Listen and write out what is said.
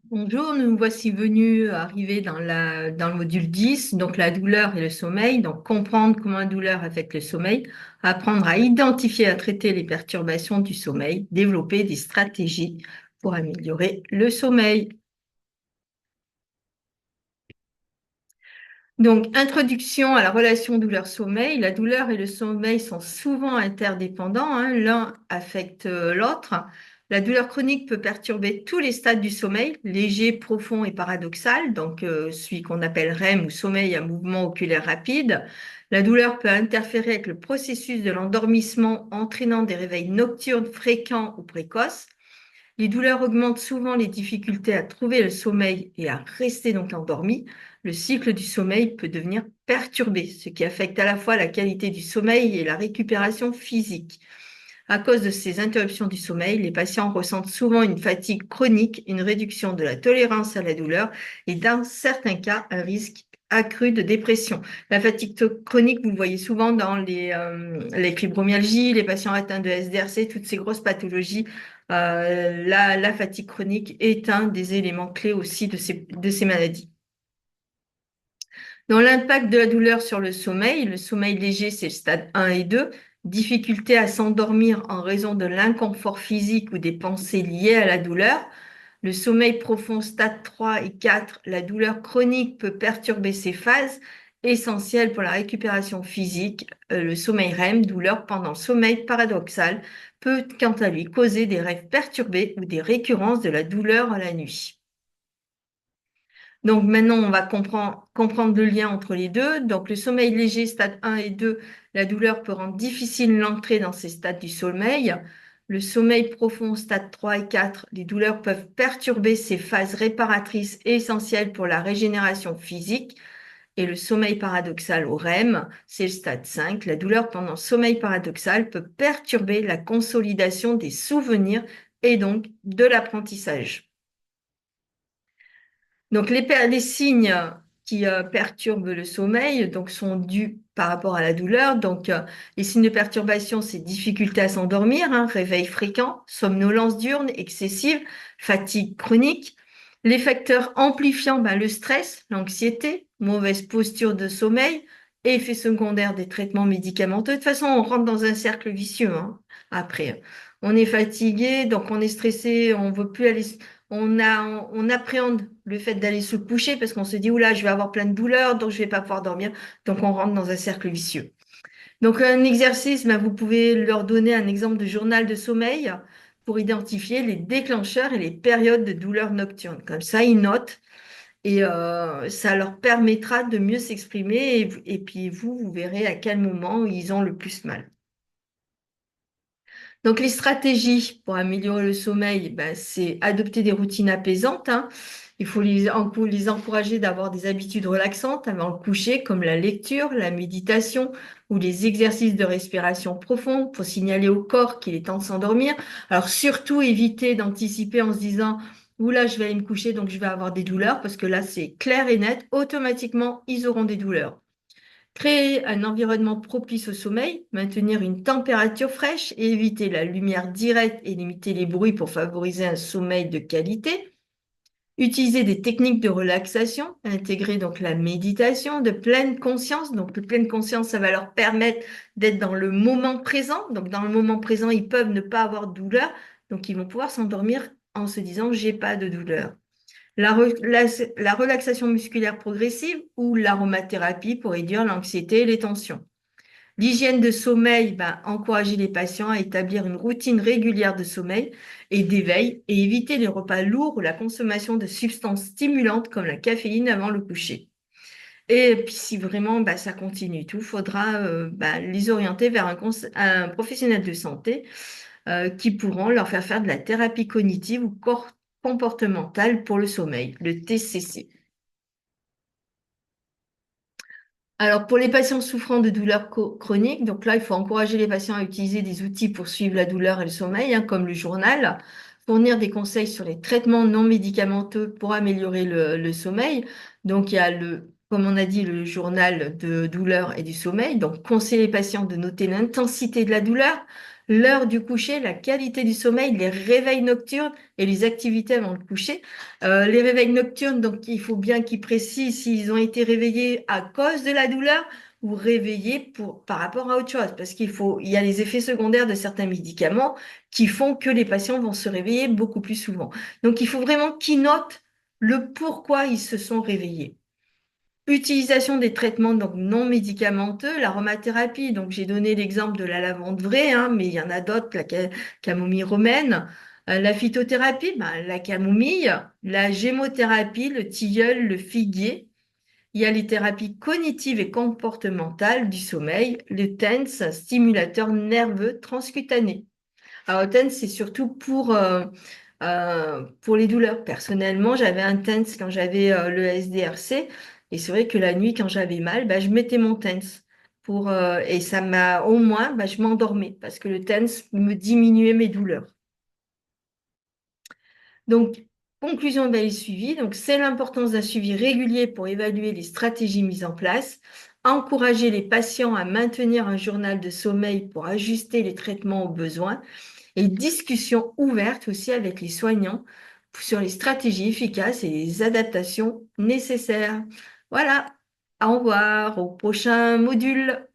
Bonjour, nous voici venus arriver dans le module 10, donc la douleur et le sommeil. Donc, comprendre comment la douleur affecte le sommeil, apprendre à identifier et à traiter les perturbations du sommeil, développer des stratégies pour améliorer le sommeil. Donc, introduction à la relation douleur-sommeil. La douleur et le sommeil sont souvent interdépendants, hein. L'un affecte l'autre. La douleur chronique peut perturber tous les stades du sommeil, léger, profond et paradoxal, donc celui qu'on appelle REM ou sommeil à mouvement oculaire rapide. La douleur peut interférer avec le processus de l'endormissement, entraînant des réveils nocturnes fréquents ou précoces. Les douleurs augmentent souvent les difficultés à trouver le sommeil et à rester donc endormi. Le cycle du sommeil peut devenir perturbé, ce qui affecte à la fois la qualité du sommeil et la récupération physique. À cause de ces interruptions du sommeil, les patients ressentent souvent une fatigue chronique, une réduction de la tolérance à la douleur et dans certains cas, un risque accru de dépression. La fatigue chronique, vous le voyez souvent dans les fibromyalgies, les patients atteints de SDRC, toutes ces grosses pathologies. La fatigue chronique est un des éléments clés aussi de ces maladies. Dans l'impact de la douleur sur le sommeil léger, c'est le stade 1 et 2, difficulté à s'endormir en raison de l'inconfort physique ou des pensées liées à la douleur. Le sommeil profond, stade 3 et 4, la douleur chronique peut perturber ces phases essentielles pour la récupération physique. Le sommeil REM, douleur pendant le sommeil paradoxal, peut quant à lui causer des rêves perturbés ou des récurrences de la douleur à la nuit. Donc maintenant, on va comprendre le lien entre les deux. Donc le sommeil léger, stade 1 et 2, la douleur peut rendre difficile l'entrée dans ces stades du sommeil. Le sommeil profond, stade 3 et 4, les douleurs peuvent perturber ces phases réparatrices essentielles pour la régénération physique. Et le sommeil paradoxal au REM, c'est le stade 5. La douleur pendant le sommeil paradoxal peut perturber la consolidation des souvenirs et donc de l'apprentissage. Donc, les signes qui perturbent le sommeil donc, sont dus par rapport à la douleur. Donc, les signes de perturbation, c'est difficulté à s'endormir, hein, réveil fréquent, somnolence diurne excessive, fatigue chronique. Les facteurs amplifiants, ben, le stress, l'anxiété, mauvaise posture de sommeil, effets secondaires des traitements médicamenteux. De toute façon, on rentre dans un cercle vicieux, hein, après. On est fatigué, donc on est stressé, on veut plus aller on appréhende le fait d'aller se coucher parce qu'on se dit, oula, je vais avoir plein de douleurs, donc je vais pas pouvoir dormir. Donc, on rentre dans un cercle vicieux. Donc, un exercice, ben, vous pouvez leur donner un exemple de journal de sommeil pour identifier les déclencheurs et les périodes de douleurs nocturnes. Comme ça, ils notent et ça leur permettra de mieux s'exprimer et puis vous verrez à quel moment ils ont le plus mal. Donc, les stratégies pour améliorer le sommeil, ben, c'est adopter des routines apaisantes, hein. Il faut les encourager d'avoir des habitudes relaxantes avant le coucher, comme la lecture, la méditation ou les exercices de respiration profonde pour signaler au corps qu'il est temps de s'endormir. Alors, surtout éviter d'anticiper en se disant, oula, je vais aller me coucher, donc je vais avoir des douleurs, parce que là, c'est clair et net, automatiquement, ils auront des douleurs. Créer un environnement propice au sommeil, maintenir une température fraîche et éviter la lumière directe et limiter les bruits pour favoriser un sommeil de qualité. Utiliser des techniques de relaxation, intégrer donc la méditation de pleine conscience. Donc, de pleine conscience, ça va leur permettre d'être dans le moment présent. Donc, dans le moment présent, ils peuvent ne pas avoir de douleur. Donc, ils vont pouvoir s'endormir en se disant, j'ai pas de douleur. La relaxation musculaire progressive ou l'aromathérapie pour réduire l'anxiété et les tensions. L'hygiène de sommeil, ben, encourager les patients à établir une routine régulière de sommeil et d'éveil et éviter les repas lourds ou la consommation de substances stimulantes comme la caféine avant le coucher. Et puis si vraiment ben, ça continue tout, il faudra ben, les orienter vers un professionnel de santé qui pourront leur faire de la thérapie cognitive ou comportementale pour le sommeil, le TCC. Alors, pour les patients souffrant de douleurs chroniques, donc là, il faut encourager les patients à utiliser des outils pour suivre la douleur et le sommeil, hein, comme le journal, fournir des conseils sur les traitements non médicamenteux pour améliorer le sommeil. Donc, il y a comme on a dit, le journal de douleur et du sommeil. Donc, conseiller les patients de noter l'intensité de la douleur, l'heure du coucher, la qualité du sommeil, les réveils nocturnes et les activités avant le coucher. Les réveils nocturnes, donc il faut bien qu'ils précisent s'ils ont été réveillés à cause de la douleur ou réveillés par rapport à autre chose, parce il y a les effets secondaires de certains médicaments qui font que les patients vont se réveiller beaucoup plus souvent. Donc il faut vraiment qu'ils notent le pourquoi ils se sont réveillés. Utilisation des traitements donc non médicamenteux, l'aromathérapie. Donc j'ai donné l'exemple de la lavande vraie, hein, mais il y en a d'autres, camomille romaine. La phytothérapie, ben, la camomille, la gémothérapie, le tilleul, le figuier. Il y a les thérapies cognitives et comportementales du sommeil, le TENS, stimulateur nerveux transcutané. Alors, le TENS, c'est surtout pour les douleurs. Personnellement, j'avais un TENS quand j'avais le SDRC. Et c'est vrai que la nuit, quand j'avais mal, bah, je mettais mon TENS. Et ça m'a, au moins, bah, je m'endormais parce que le TENS me diminuait mes douleurs. Donc, conclusion de la suivi. Donc, c'est l'importance d'un suivi régulier pour évaluer les stratégies mises en place, encourager les patients à maintenir un journal de sommeil pour ajuster les traitements aux besoins et discussion ouverte aussi avec les soignants sur les stratégies efficaces et les adaptations nécessaires. Voilà, au revoir, au prochain module.